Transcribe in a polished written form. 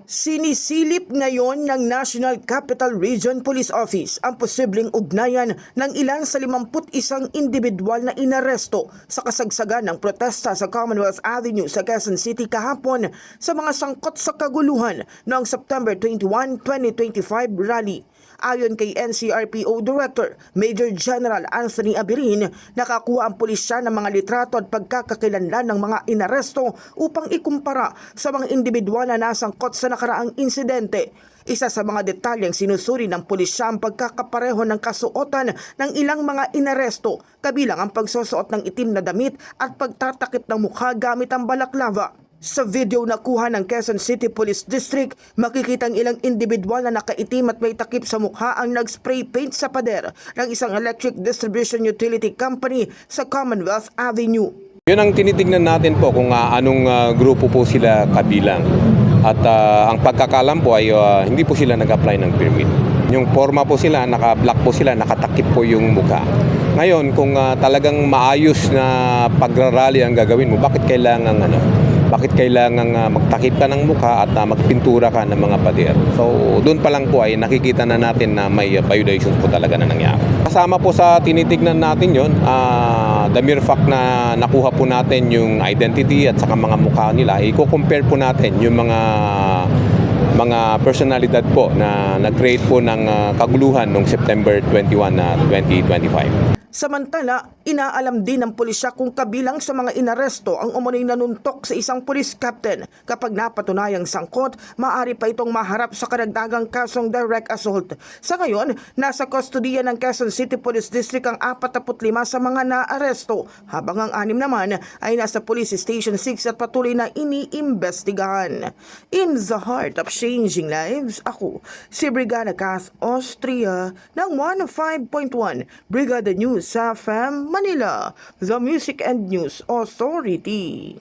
Sinisilip ngayon ng National Capital Region Police Office ang posibleng ugnayan ng ilan sa 51 individual na inaresto sa kasagsagan ng protesta sa Commonwealth Avenue sa Quezon City kahapon sa mga sangkot sa kaguluhan noong September 21, 2025 rally. Ayon kay NCRPO Director Major General Anthony Abirin, nakakuha ang pulisya ng mga litrato at pagkakakilanlan ng mga inaresto upang ikumpara sa mga individual na nasangkot sa nakaraang insidente. Isa sa mga detalyeng sinusuri ng pulisya ang pagkakapareho ng kasuotan ng ilang mga inaresto, kabilang ang pagsusuot ng itim na damit at pagtatakip ng mukha gamit ang balaklava. Sa video na kuha ng Quezon City Police District, makikita ang ilang individual na nakaitim at may takip sa mukha ang nag-spray paint sa pader ng isang electric distribution utility company sa Commonwealth Avenue. Yun ang tinitingnan natin po kung anong grupo po sila kabilang. At ang pagkakalam po ay hindi po sila nag-apply ng permit. Yung forma po sila, naka-black po sila, nakatakip po yung mukha. Ngayon, kung talagang maayos na pagrarally ang gagawin mo, bakit kailangan magtakip ka ng mukha at magpintura ka ng mga pader? So, doon pa lang po ay nakikita na natin na may violations po talaga na nangyari. Kasama po sa tinitignan natin yon, the mere fact na nakuha po natin yung identity at saka mga mukha nila, i-compare po natin yung mga personalidad po na nag-create po ng kaguluhan noong September 21, 2025. Samantala, inaalam din ng pulisya kung kabilang sa mga inaresto ang umunoy nanuntok sa isang police captain. Kapag napatunayang sangkot, maaari pa itong maharap sa karagdagang kasong direct assault. Sa ngayon, nasa kustodiya ng Quezon City Police District ang 45 sa mga naaresto, habang ang 6 naman ay nasa Police Station 6 at patuloy na iniimbestigahan. In the heart of changing lives, ako, si Brigada Kath Austria ng 105.1 Brigada News sa FM Manila, the Music and News Authority.